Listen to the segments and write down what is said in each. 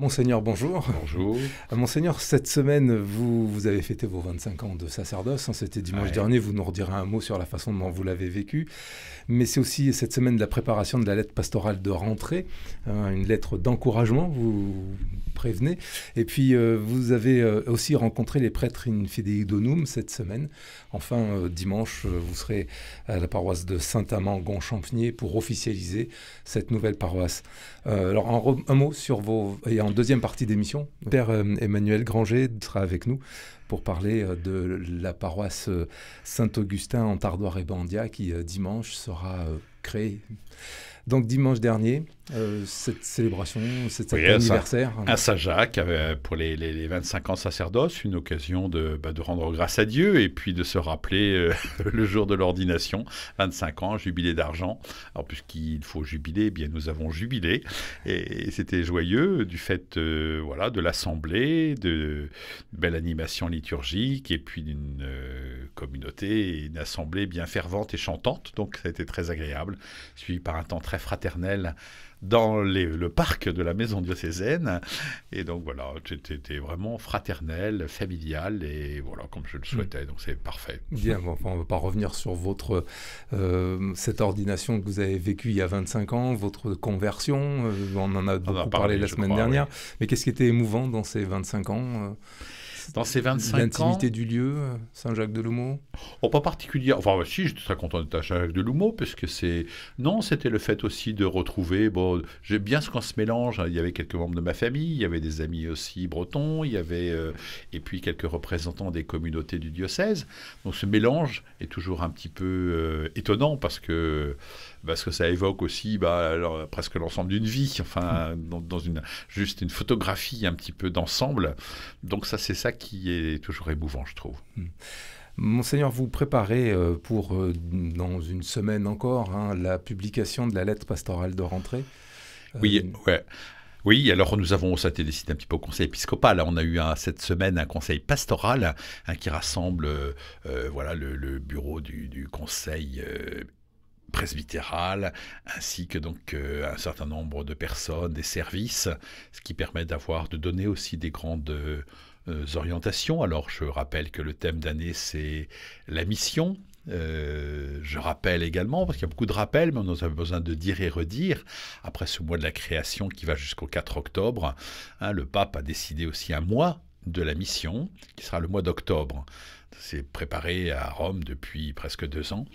Monseigneur, bonjour. Bonjour. Monseigneur, cette semaine, vous avez fêté vos 25 ans de sacerdoce. C'était dimanche dernier. Vous nous redirez un mot sur la façon dont vous l'avez vécu. Mais c'est aussi cette semaine de la préparation de la lettre pastorale de rentrée, une lettre d'encouragement, vous prévenez. Et puis, vous avez aussi rencontré les prêtres in fidei donum cette semaine. Enfin, dimanche, vous serez à la paroisse de Saint-Amand-Gonchampniers pour officialiser cette nouvelle paroisse. Alors, un mot sur vos... Et en deuxième partie d'émission, Père Emmanuel Granger sera avec nous pour parler de la paroisse Saint-Augustin en Tardoire et Bandia qui dimanche sera créée. Donc dimanche dernier, cette célébration, cet anniversaire. À Saint-Jacques, pour les 25 ans de sacerdoce, une occasion de rendre grâce à Dieu et puis de se rappeler le jour de l'ordination, 25 ans, jubilé d'argent. Alors puisqu'il faut jubiler, eh bien nous avons jubilé et c'était joyeux du fait de l'assemblée, de belle animation liturgique et puis d'une communauté, une assemblée bien fervente et chantante. Donc ça a été très agréable, suivi par un temps très fraternel dans le parc de la maison diocésaine. Et donc voilà, c'était vraiment fraternel, familial, et voilà, comme je le souhaitais, donc c'est parfait. Bien, bon, on ne va pas revenir sur cette ordination que vous avez vécue il y a 25 ans, votre conversion, on en a beaucoup parlé la semaine dernière, oui. Mais qu'est-ce qui était émouvant dans ces 25 ans Dans ces 25 ans... L'intimité du lieu, Saint-Jacques-de-Loumeau? Oh, pas particulier. Enfin, si, j'étais très content d'être à Saint-Jacques-de-Loumeau, parce que c'est... Non, c'était le fait aussi de retrouver... Bon, j'aime bien ce qu'on se mélange. Il y avait quelques membres de ma famille, il y avait des amis aussi bretons, il y avait... et puis quelques représentants des communautés du diocèse. Donc ce mélange est toujours un petit peu étonnant, parce que ça évoque aussi alors, presque l'ensemble d'une vie, enfin, dans juste une photographie un petit peu d'ensemble. Donc ça, c'est ça qui est toujours émouvant, je trouve. Monseigneur, vous préparez pour, dans une semaine encore, la publication de la lettre pastorale de rentrée. Oui, ouais. Oui, alors ça a été décidé un petit peu au conseil épiscopal. On a eu cette semaine un conseil pastoral qui rassemble le bureau du conseil presbytéral, ainsi que donc un certain nombre de personnes, des services, ce qui permet de donner aussi des grandes orientations. Alors je rappelle que le thème d'année c'est la mission. Je rappelle également, parce qu'il y a beaucoup de rappels, mais on a besoin de dire et redire, après ce mois de la création qui va jusqu'au 4 octobre, le pape a décidé aussi un mois de la mission, qui sera le mois d'octobre. C'est préparé à Rome depuis presque 2 ans,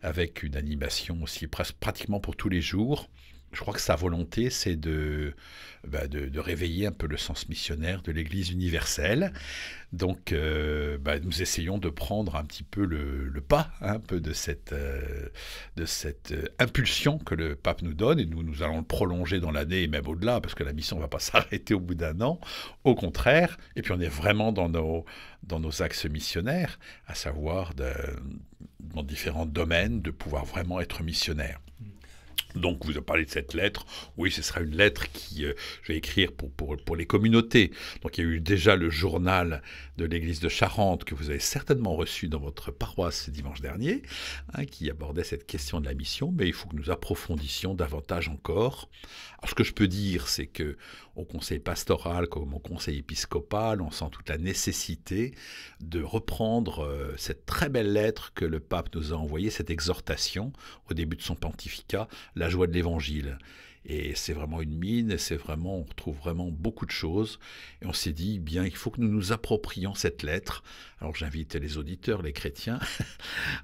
avec une animation aussi pratiquement pour tous les jours. Je crois que sa volonté, c'est de réveiller un peu le sens missionnaire de l'Église universelle. Donc, nous essayons de prendre un petit peu le pas, un peu de cette impulsion que le pape nous donne. Et nous allons le prolonger dans l'année et même au-delà, parce que la mission ne va pas s'arrêter au bout d'1 an. Au contraire. Et puis, on est vraiment dans nos axes missionnaires, à savoir dans différents domaines, de pouvoir vraiment être missionnaire. Donc, vous avez parlé de cette lettre. Oui, ce sera une lettre qui je vais écrire pour les communautés. Donc, il y a eu déjà le journal de l'église de Charente que vous avez certainement reçu dans votre paroisse dimanche dernier, qui abordait cette question de la mission. Mais il faut que nous approfondissions davantage encore. Alors, ce que je peux dire, c'est que au conseil pastoral comme au conseil épiscopal, on sent toute la nécessité de reprendre cette très belle lettre que le pape nous a envoyée, cette exhortation au début de son pontificat, la joie de l'évangile. Et c'est vraiment une mine, on retrouve vraiment beaucoup de choses. Et on s'est dit, bien, il faut que nous nous approprions cette lettre. Alors j'invite les auditeurs, les chrétiens,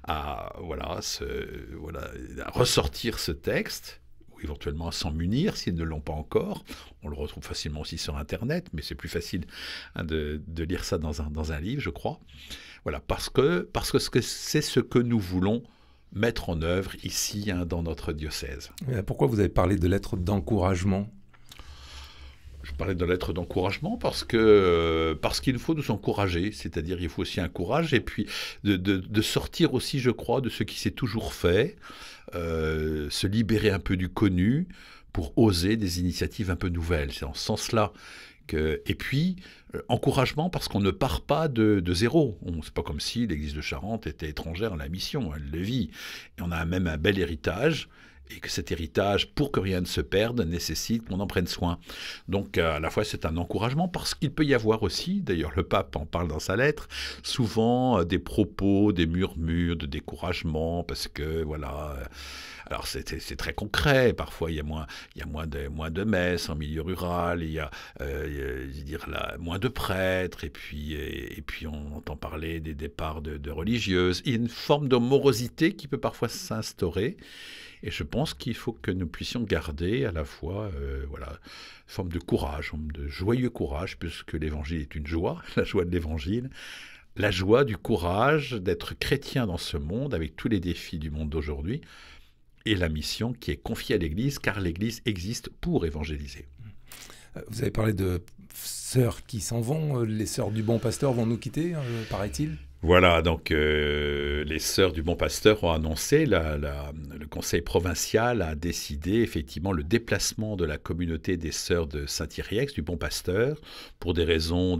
à ressortir ce texte, ou éventuellement à s'en munir s'ils ne l'ont pas encore. On le retrouve facilement aussi sur Internet, mais c'est plus facile de lire ça dans un livre, je crois. Voilà, parce que c'est ce que nous voulons mettre en œuvre ici dans notre diocèse. Pourquoi vous avez parlé de lettres d'encouragement ? Je parlais de lettres d'encouragement parce qu'il faut nous encourager, c'est-à-dire il faut aussi un courage et puis de sortir aussi, je crois, de ce qui s'est toujours fait, se libérer un peu du connu pour oser des initiatives un peu nouvelles. C'est dans ce sens-là. Et puis, encouragement parce qu'on ne part pas de zéro. C'est pas comme si l'église de Charente était étrangère à la mission, elle le vit. Et on a même un bel héritage. et que cet héritage, pour que rien ne se perde, nécessite qu'on en prenne soin. Donc à la fois c'est un encouragement, parce qu'il peut y avoir aussi, d'ailleurs le pape en parle dans sa lettre, souvent des propos, des murmures de découragement, parce que voilà... Alors c'est très concret, parfois il y a moins de messes en milieu rural, il y a je veux dire, là, moins de prêtres, et puis on entend parler des départs de religieuses. Il y a une forme de morosité qui peut parfois s'instaurer, et je pense qu'il faut que nous puissions garder à la fois voilà, une forme de courage, de joyeux courage, puisque l'évangile est une joie, la joie de l'évangile, la joie du courage d'être chrétien dans ce monde, avec tous les défis du monde d'aujourd'hui, et la mission qui est confiée à l'Église, car l'Église existe pour évangéliser. Vous avez parlé de sœurs qui s'en vont, les sœurs du Bon Pasteur vont nous quitter, paraît-il ? Voilà, donc les Sœurs du Bon Pasteur ont annoncé, le Conseil provincial a décidé effectivement le déplacement de la communauté des Sœurs de Saint-Yrieix, du Bon Pasteur, pour des raisons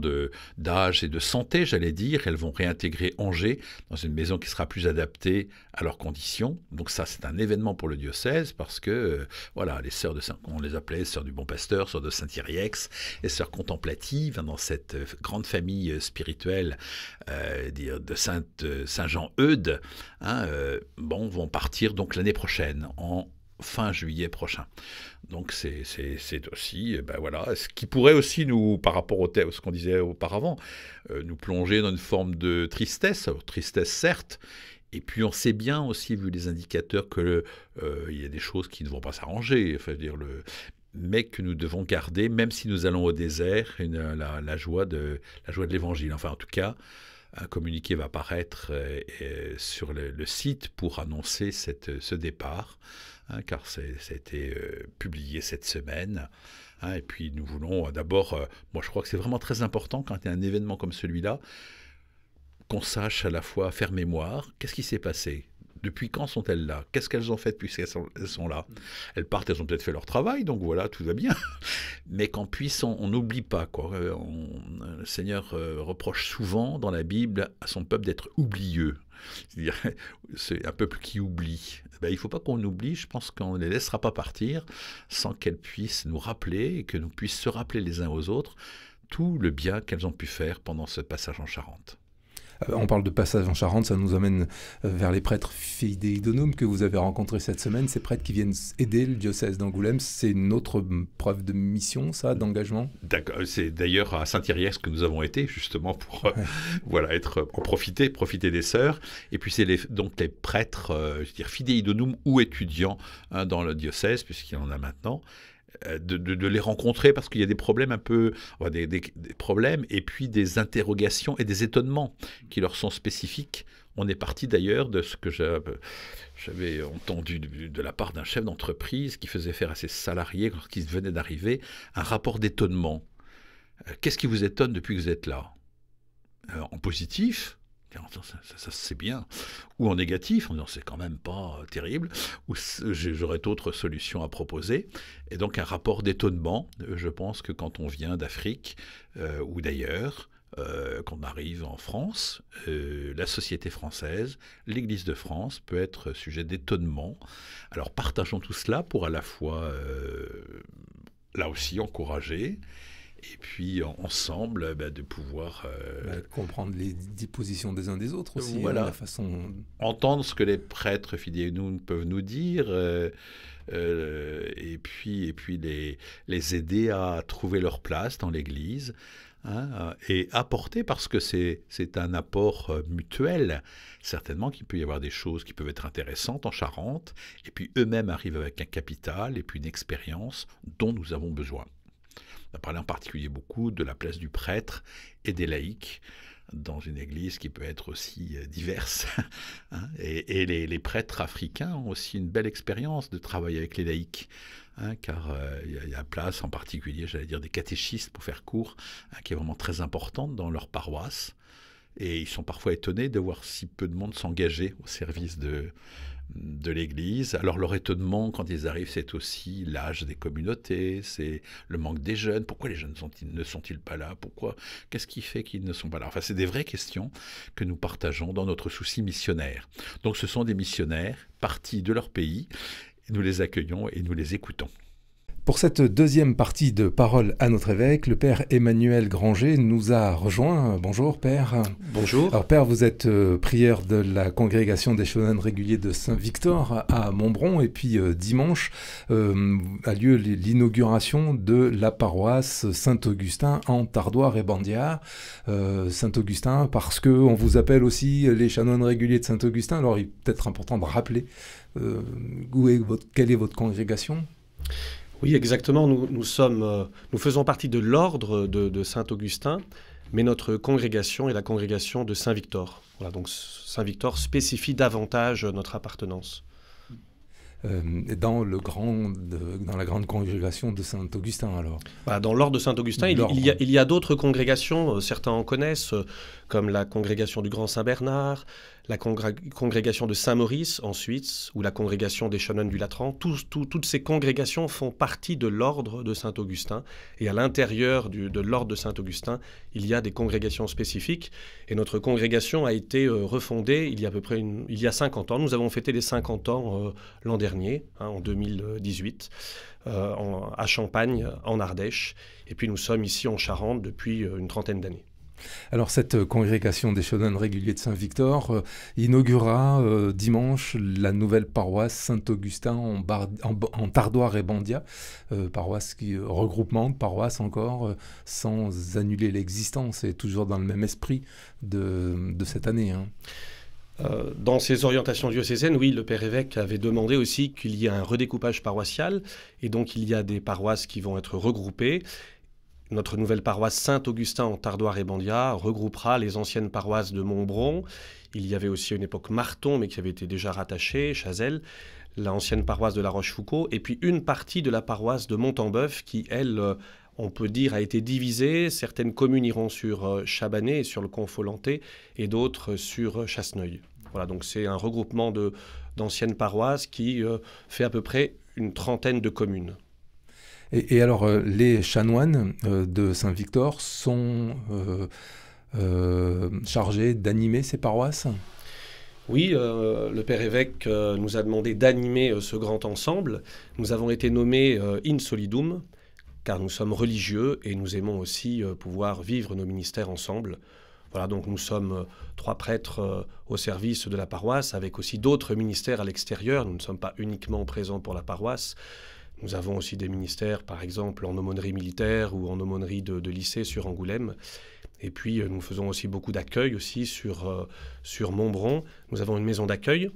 d'âge et de santé, j'allais dire. Elles vont réintégrer Angers dans une maison qui sera plus adaptée à leurs conditions. Donc ça, c'est un événement pour le diocèse, parce que voilà, les Sœurs on les appelait Sœurs du Bon Pasteur, Sœurs de Saint-Yrieix, les Sœurs contemplatives, dans cette grande famille spirituelle de Saint-Jean-Eudes, vont partir donc l'année prochaine, en fin juillet prochain. Donc c'est aussi, voilà, ce qui pourrait aussi nous, par rapport à ce qu'on disait auparavant, nous plonger dans une forme de tristesse certes, et puis on sait bien aussi, vu les indicateurs, que il y a des choses qui ne vont pas s'arranger, mais que nous devons garder, même si nous allons au désert, la joie de l'évangile. Enfin, en tout cas, un communiqué va paraître sur le site pour annoncer ce départ, car ça a été publié cette semaine. Et puis nous voulons d'abord, moi je crois que c'est vraiment très important quand il y a un événement comme celui-là, qu'on sache à la fois faire mémoire, qu'est-ce qui s'est passé ? Depuis quand sont-elles là? Qu'est-ce qu'elles ont fait depuis qu'elles sont là? Elles partent, elles ont peut-être fait leur travail, donc voilà, tout va bien. Mais qu'on puisse, on n'oublie pas, quoi. Le Seigneur reproche souvent dans la Bible à son peuple d'être oublieux. C'est-à-dire, c'est un peuple qui oublie. Il ne faut pas qu'on oublie, je pense qu'on ne les laissera pas partir sans qu'elles puissent nous rappeler, et que nous puissions se rappeler les uns aux autres tout le bien qu'elles ont pu faire pendant ce passage en Charente. On parle de passage en Charente, ça nous amène vers les prêtres Fidei Donum que vous avez rencontrés cette semaine. Ces prêtres qui viennent aider le diocèse d'Angoulême, c'est une autre preuve de mission, ça, d'engagement? D'accord, c'est d'ailleurs à Saint-Yrieix que nous avons été, justement, pour voilà, profiter des sœurs. Et puis c'est donc les prêtres, je veux dire, Fidei Donum ou étudiants dans le diocèse, puisqu'il y en a maintenant. De les rencontrer, parce qu'il y a des problèmes des problèmes, et puis des interrogations et des étonnements qui leur sont spécifiques. On est parti d'ailleurs de ce que j'avais entendu de la part d'un chef d'entreprise qui faisait faire à ses salariés, lorsqu'ils venaient d'arriver, un rapport d'étonnement. Qu'est-ce qui vous étonne depuis que vous êtes là? En positif, ça c'est bien, ou en négatif, en disant c'est quand même pas terrible, ou j'aurais d'autres solutions à proposer. Et donc un rapport d'étonnement. Je pense que quand on vient d'Afrique ou d'ailleurs, quand on arrive en France, la société française, l'Église de France peut être sujet d'étonnement. Alors partageons tout cela pour à la fois, là aussi, encourager, et puis ensemble de pouvoir comprendre les dispositions des uns des autres aussi, voilà. La façon... entendre ce que les prêtres Fidei Donum peuvent nous dire, et puis les aider à trouver leur place dans l'Église, et apporter, parce que c'est un apport mutuel, certainement qu'il peut y avoir des choses qui peuvent être intéressantes en Charente, et puis eux-mêmes arrivent avec un capital et puis une expérience dont nous avons besoin. On a parlé en particulier beaucoup de la place du prêtre et des laïcs dans une église qui peut être aussi diverse. Et les prêtres africains ont aussi une belle expérience de travailler avec les laïcs, car il y a place en particulier, j'allais dire, des catéchistes, pour faire court, qui est vraiment très importante dans leur paroisse. Et ils sont parfois étonnés de voir si peu de monde s'engager au service de l'Église. Alors leur étonnement quand ils arrivent, c'est aussi l'âge des communautés, c'est le manque des jeunes. Pourquoi les jeunes ne sont-ils pas là? Qu'est-ce qui fait qu'ils ne sont pas là? Enfin, c'est des vraies questions que nous partageons dans notre souci missionnaire. Donc ce sont des missionnaires partis de leur pays, nous les accueillons et nous les écoutons. Pour cette deuxième partie de Parole à notre évêque, le Père Emmanuel Granger nous a rejoint. Bonjour Père. Bonjour. Alors Père, vous êtes prieur de la congrégation des chanoines réguliers de Saint-Victor à Montbron, et puis dimanche a lieu l'inauguration de la paroisse Saint-Augustin en Tardoire et Bandiard. Saint-Augustin parce qu'on vous appelle aussi les chanoines réguliers de Saint-Augustin. Alors il est peut-être important de rappeler quelle est votre congrégation. Oui, exactement. Nous faisons partie de l'ordre de Saint-Augustin, mais notre congrégation est la congrégation de Saint-Victor. Voilà, donc Saint-Victor spécifie davantage notre appartenance. Dans la grande congrégation de Saint-Augustin, alors. Voilà, dans l'ordre de Saint-Augustin, il y a d'autres congrégations, certains en connaissent, comme la congrégation du Grand Saint-Bernard, la congrégation de Saint-Maurice en Suisse, ou la congrégation des chanoines du Latran. Toutes ces congrégations font partie de l'ordre de Saint-Augustin. Et à l'intérieur de l'ordre de Saint-Augustin, il y a des congrégations spécifiques. Et notre congrégation a été refondée il y a à peu près il y a 50 ans. Nous avons fêté les 50 ans l'an dernier, en 2018, à Champagne, en Ardèche. Et puis nous sommes ici en Charente depuis une trentaine d'années. Alors cette congrégation des chanoines réguliers de Saint-Victor inaugurera dimanche la nouvelle paroisse Saint-Augustin en Tardoire et Bandiard, paroisse regroupement de paroisses encore, sans annuler l'existence, et toujours dans le même esprit de cette année. Dans ses orientations diocésaines, oui, le Père évêque avait demandé aussi qu'il y ait un redécoupage paroissial, et donc il y a des paroisses qui vont être regroupées. Notre nouvelle paroisse Saint-Augustin en Tardoire et Bandiard regroupera les anciennes paroisses de Montbron. Il y avait aussi à une époque Marton, mais qui avait été déjà rattachée, Chazelles, l'ancienne paroisse de La Rochefoucauld, et puis une partie de la paroisse de Montembeuf qui, elle, on peut dire, a été divisée. Certaines communes iront sur Chabanais et sur le Confolantais, et d'autres sur Chasseneuil. Voilà, donc c'est un regroupement d'anciennes paroisses qui fait à peu près une trentaine de communes. Et alors, les chanoines de Saint-Victor sont chargés d'animer ces paroisses ? Oui, le Père évêque nous a demandé d'animer ce grand ensemble. Nous avons été nommés in solidum, car nous sommes religieux et nous aimons aussi pouvoir vivre nos ministères ensemble. Voilà, donc nous sommes 3 prêtres au service de la paroisse, avec aussi d'autres ministères à l'extérieur. Nous ne sommes pas uniquement présents pour la paroisse. Nous avons aussi des ministères, par exemple, en aumônerie militaire ou en aumônerie de lycée sur Angoulême. Et puis, nous faisons aussi beaucoup d'accueil aussi sur Montbron. Nous avons une maison d'accueil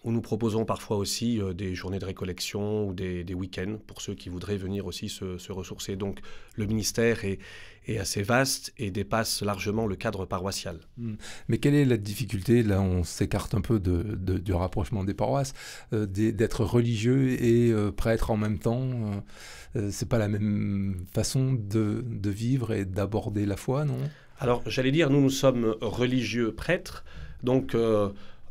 où nous proposons parfois aussi des journées de récollection ou des week-ends pour ceux qui voudraient venir aussi se ressourcer. Donc, le ministère est assez vaste et dépasse largement le cadre paroissial. Mais quelle est la difficulté, là on s'écarte un peu du rapprochement des paroisses, d'être religieux et prêtre en même temps c'est pas la même façon de vivre et d'aborder la foi, non ? Alors, j'allais dire, nous sommes religieux prêtres, donc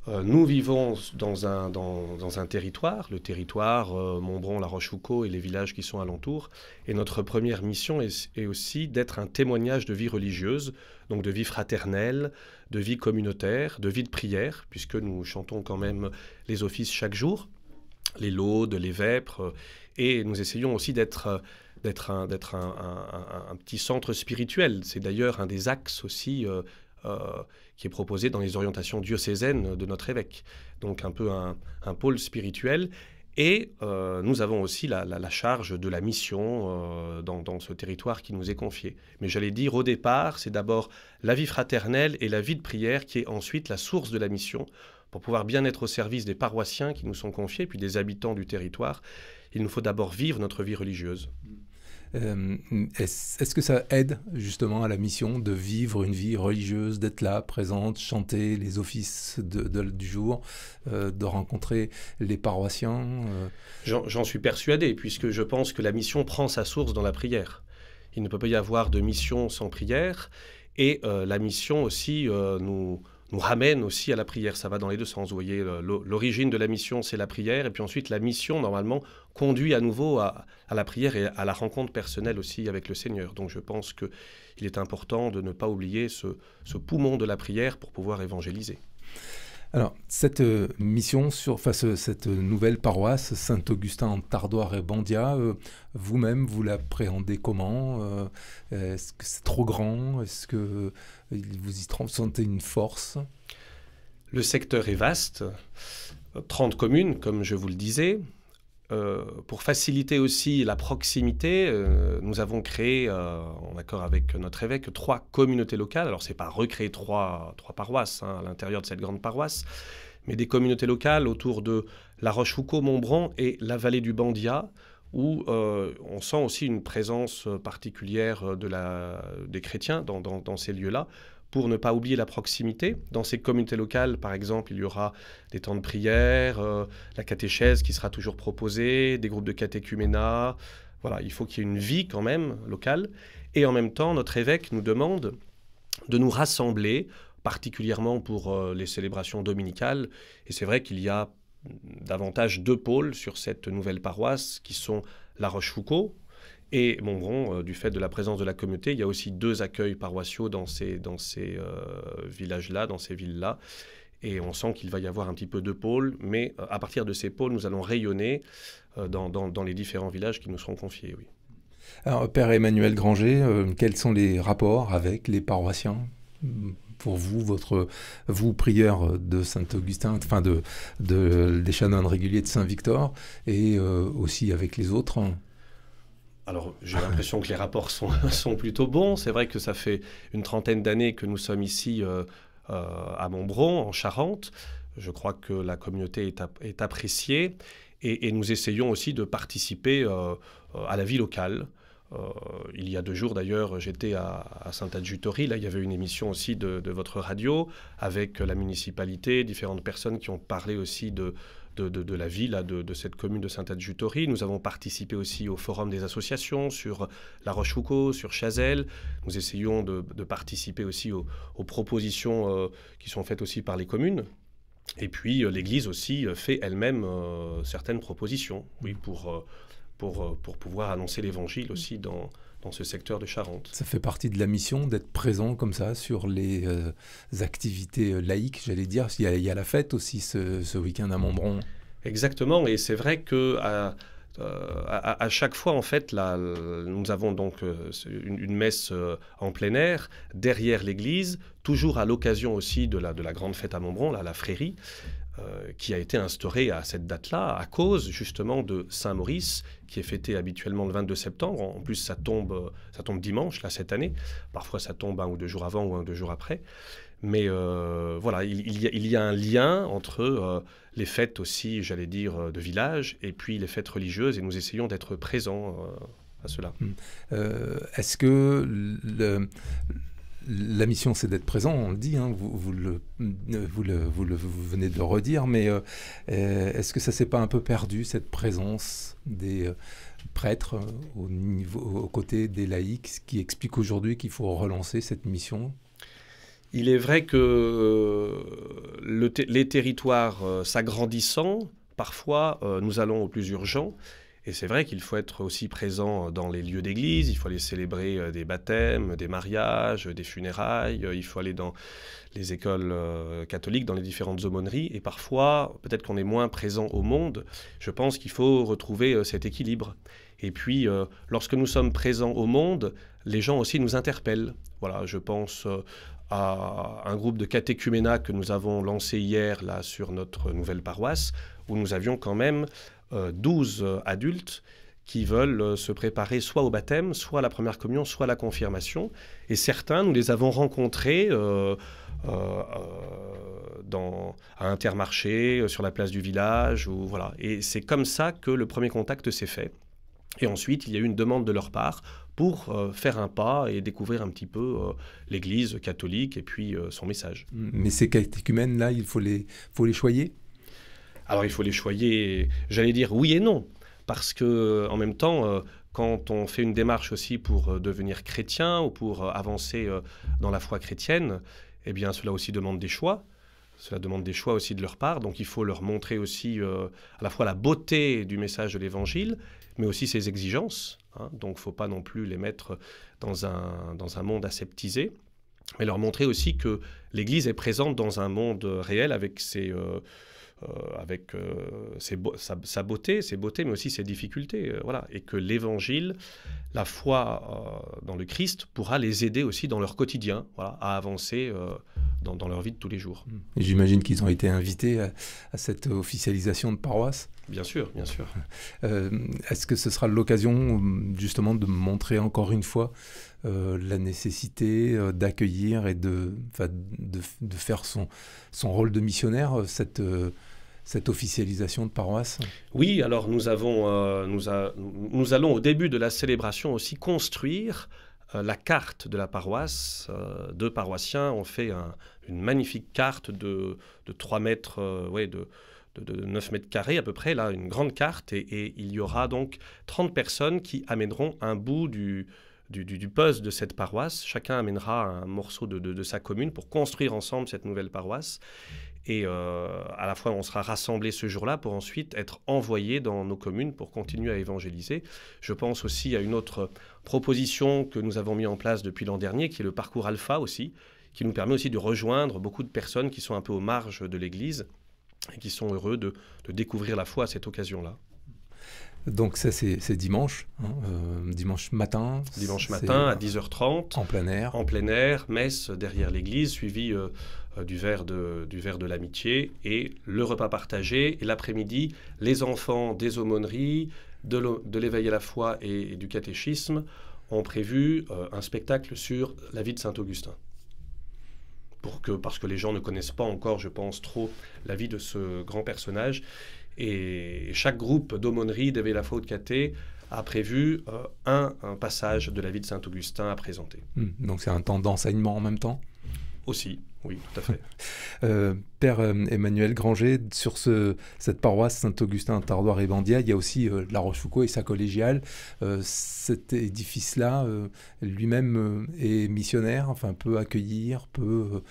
nous vivons dans un territoire, le territoire Montbron, La Rochefoucauld et les villages qui sont alentours. Et notre première mission est aussi d'être un témoignage de vie religieuse, donc de vie fraternelle, de vie communautaire, de vie de prière, puisque nous chantons quand même les offices chaque jour, les laudes, les vêpres, et nous essayons aussi d'être un petit centre spirituel. C'est d'ailleurs un des axes aussi qui est proposé dans les orientations diocésaines de notre évêque. Donc un peu un pôle spirituel. Et nous avons aussi la charge de la mission dans ce territoire qui nous est confié. Mais j'allais dire, au départ, c'est d'abord la vie fraternelle et la vie de prière qui est ensuite la source de la mission. Pour pouvoir bien être au service des paroissiens qui nous sont confiés, puis des habitants du territoire, il nous faut d'abord vivre notre vie religieuse. Est-ce que ça aide justement à la mission de vivre une vie religieuse, d'être là, présente, chanter les offices du jour, de rencontrer les paroissiens J'en suis persuadé, puisque je pense que la mission prend sa source dans la prière. Il ne peut pas y avoir de mission sans prière, et la mission aussi nous ramène aussi à la prière. Ça va dans les deux sens. Vous voyez, l'origine de la mission, c'est la prière. Et puis ensuite, la mission, normalement, conduit à nouveau à la prière et à la rencontre personnelle aussi avec le Seigneur. Donc je pense qu'il est important de ne pas oublier ce poumon de la prière pour pouvoir évangéliser. Alors, cette mission, cette nouvelle paroisse, Saint-Augustin en Tardoire et Bandia, vous-même, vous l'appréhendez comment? Est-ce que c'est trop grand? Est-ce que vous y sentez une force? Le secteur est vaste, 30 communes, comme je vous le disais. Pour faciliter aussi la proximité, nous avons créé, en accord avec notre évêque, 3 communautés locales. Alors, ce n'est pas recréer trois paroisses à l'intérieur de cette grande paroisse, mais des communautés locales autour de La Rochefoucauld, Montbron et la vallée du Bandia, où on sent aussi une présence particulière des chrétiens dans ces lieux-là, pour ne pas oublier la proximité. Dans ces communautés locales, par exemple, il y aura des temps de prière, la catéchèse qui sera toujours proposée, des groupes de catéchuménat. Voilà, il faut qu'il y ait une vie quand même locale. Et en même temps, notre évêque nous demande de nous rassembler, particulièrement pour les célébrations dominicales. Et c'est vrai qu'il y a davantage 2 pôles sur cette nouvelle paroisse, qui sont La Rochefoucauld et Montbron. Du fait de la présence de la communauté, il y a aussi 2 accueils paroissiaux dans ces villages-là, dans ces villes-là. Et on sent qu'il va y avoir un petit peu 2 pôles, mais à partir de ces pôles, nous allons rayonner dans les différents villages qui nous seront confiés. Oui. Alors, Père Emmanuel Granger, quels sont les rapports avec les paroissiens pour vous, vous prieur de Saint-Augustin, enfin des chanoines réguliers de Saint-Victor, et aussi avec les autres? Alors, j'ai l'impression que les rapports sont plutôt bons. C'est vrai que ça fait une 30aine d'années que nous sommes ici à Montbron, en Charente. Je crois que la communauté est appréciée et nous essayons aussi de participer à la vie locale. Il y a 2 jours d'ailleurs, j'étais à Saint-Adjutory. Là, il y avait une émission aussi de votre radio avec la municipalité, différentes personnes qui ont parlé aussi de la vie là, de cette commune de Saint-Adjutory. Nous avons participé aussi au forum des associations sur La Rochefoucauld, sur Chazelles. Nous essayons de participer aussi aux propositions qui sont faites aussi par les communes. Et puis l'Église aussi fait elle-même certaines propositions, oui, pour pouvoir annoncer l'Évangile aussi dans ce secteur de Charente. Ça fait partie de la mission d'être présent comme ça sur les activités laïques, j'allais dire. Il y a la fête aussi ce week-end à Montbron. Exactement, et c'est vrai que à chaque fois, en fait, nous avons donc une messe en plein air derrière l'église, toujours à l'occasion aussi de la grande fête à Montbron, la frérie, qui a été instaurée à cette date-là à cause justement de Saint-Maurice, qui est fêté habituellement le 22 septembre. En plus, ça tombe dimanche là, cette année. Parfois, ça tombe 1 ou 2 jours avant ou 1 ou 2 jours après. Mais voilà, il y a un lien entre les fêtes aussi, j'allais dire, de village et puis les fêtes religieuses, et nous essayons d'être présents à cela. Est-ce que la mission, c'est d'être présent, on le dit, hein, vous venez de le redire, mais est-ce que ça ne s'est pas un peu perdu, cette présence des prêtres aux côtés des laïcs, ce qui explique aujourd'hui qu'il faut relancer cette mission? Il est vrai que les territoires s'agrandissant, parfois nous allons au plus urgent. Et c'est vrai qu'il faut être aussi présent dans les lieux d'église, il faut aller célébrer des baptêmes, des mariages, des funérailles, il faut aller dans les écoles catholiques, dans les différentes aumôneries. Et parfois, peut-être qu'on est moins présent au monde, je pense qu'il faut retrouver cet équilibre. Et puis, lorsque nous sommes présents au monde, les gens aussi nous interpellent. Voilà, je pense à un groupe de catéchuménat que nous avons lancé hier là, sur notre nouvelle paroisse, où nous avions quand même 12 adultes qui veulent se préparer soit au baptême, soit à la première communion, soit à la confirmation. Et certains, nous les avons rencontrés à Intermarché, sur la place du village. Voilà. Et c'est comme ça que le premier contact s'est fait. Et ensuite, il y a eu une demande de leur part pour faire un pas et découvrir un petit peu l'Église catholique et puis son message. Mais ces catéchumènes-là, il faut les choyer? Alors il faut les choyer, j'allais dire oui et non, parce que en même temps, quand on fait une démarche aussi pour devenir chrétien ou pour avancer dans la foi chrétienne, eh bien cela aussi demande des choix. Cela demande des choix aussi de leur part, donc il faut leur montrer aussi à la fois la beauté du message de l'Évangile, mais aussi ses exigences. Hein, donc il ne faut pas non plus les mettre dans un monde aseptisé. mais leur montrer aussi que l'Église est présente dans un monde réel avec sa beauté, mais aussi ses difficultés. Voilà. Et que l'Évangile, la foi dans le Christ, pourra les aider aussi dans leur quotidien, voilà, à avancer dans leur vie de tous les jours. Et j'imagine qu'ils ont été invités à cette officialisation de paroisse. Bien sûr, bien sûr. Est-ce que ce sera l'occasion justement de montrer encore une fois la nécessité d'accueillir et de faire son rôle de missionnaire, cette officialisation de paroisse? Oui, alors nous allons au début de la célébration aussi construire la carte de la paroisse. Deux paroissiens ont fait une magnifique carte de 3 mètres, de 9 mètres carrés à peu près, là, une grande carte, et il y aura donc 30 personnes qui amèneront un bout du puzzle de cette paroisse. Chacun amènera un morceau de sa commune pour construire ensemble cette nouvelle paroisse. Et à la fois, on sera rassemblés ce jour-là pour ensuite être envoyés dans nos communes pour continuer à évangéliser. Je pense aussi à une autre proposition que nous avons mis en place depuis l'an dernier, qui est le parcours Alpha aussi, qui nous permet aussi de rejoindre beaucoup de personnes qui sont un peu aux marges de l'Église et qui sont heureux de découvrir la foi à cette occasion-là. Donc ça, c'est dimanche, dimanche matin. Dimanche matin à 10h30. En plein air. En plein air, messe derrière l'église, suivi du verre de l'amitié et le repas partagé. Et l'après-midi, les enfants des aumôneries, de l'éveil à la foi et du catéchisme ont prévu un spectacle sur la vie de Saint-Augustin. Parce que les gens ne connaissent pas encore, je pense, trop la vie de ce grand personnage. Et chaque groupe d'aumônerie, d'éveil à la foi ou de caté a prévu un passage de la vie de Saint-Augustin à présenter. Donc c'est un temps d'enseignement en même temps? Aussi, oui, tout à fait. Père Emmanuel Granger, sur cette paroisse Saint-Augustin Tardoir et Bandia, il y a aussi La Rochefoucauld et sa collégiale. Cet édifice-là, lui-même est missionnaire, enfin peut accueillir, peut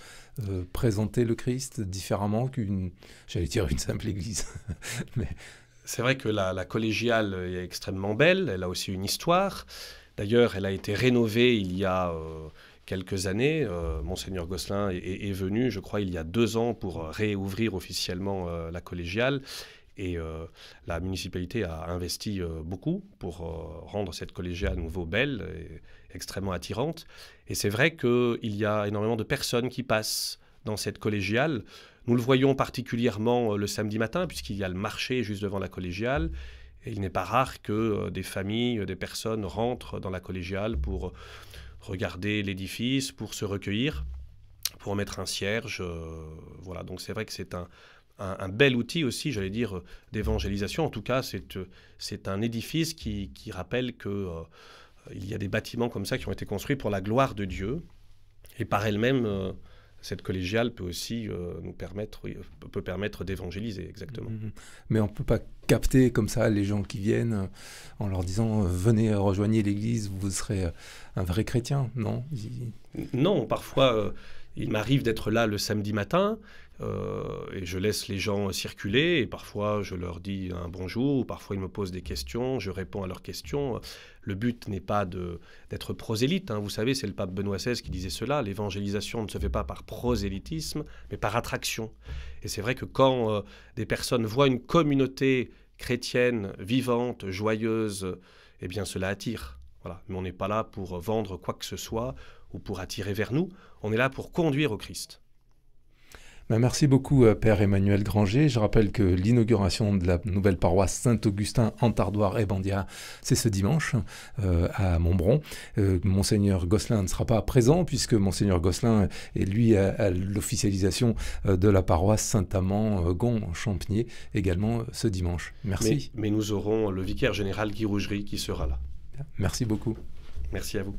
présenter le Christ différemment qu'une simple église. Mais... C'est vrai que la collégiale est extrêmement belle, elle a aussi une histoire. D'ailleurs, elle a été rénovée il y a... quelques années. Monseigneur Gosselin est venu, je crois, il y a 2 ans pour réouvrir officiellement la collégiale. Et la municipalité a investi beaucoup pour rendre cette collégiale à nouveau belle et extrêmement attirante. Et c'est vrai qu'il y a énormément de personnes qui passent dans cette collégiale. Nous le voyons particulièrement le samedi matin, puisqu'il y a le marché juste devant la collégiale. Et il n'est pas rare que des familles, des personnes rentrent dans la collégiale pour... regarder l'édifice, pour se recueillir, pour mettre un cierge. Voilà, donc c'est vrai que c'est un bel outil aussi, j'allais dire, d'évangélisation. En tout cas, c'est un édifice qui rappelle qu'il y a des bâtiments comme ça qui ont été construits pour la gloire de Dieu. Et par elle-même, cette collégiale peut aussi peut permettre d'évangéliser, exactement. Mais on ne peut pas capter comme ça les gens qui viennent en leur disant « Venez, rejoignez l'Église, vous serez un vrai chrétien », non? Non, parfois, il m'arrive d'être là le samedi matin et je laisse les gens circuler et parfois je leur dis un bonjour, ou parfois ils me posent des questions, je réponds à leurs questions. Le but n'est pas d'être prosélyte, hein. Vous savez, c'est le pape Benoît XVI qui disait cela, l'évangélisation ne se fait pas par prosélytisme, mais par attraction. Et c'est vrai que quand des personnes voient une communauté chrétienne vivante, joyeuse, eh bien cela attire. Voilà. Mais on n'est pas là pour vendre quoi que ce soit ou pour attirer vers nous, on est là pour conduire au Christ. Merci beaucoup, Père Emmanuel Granger. Je rappelle que l'inauguration de la nouvelle paroisse Saint-Augustin en Tardoir et Bandia, c'est ce dimanche à Montbron. Monseigneur Gosselin ne sera pas présent puisque Monseigneur Gosselin est lui à l'officialisation de la paroisse Saint-Amand-Gon-Champniers également ce dimanche. Merci. Mais nous aurons le vicaire général Guy Rougerie qui sera là. Merci beaucoup. Merci à vous.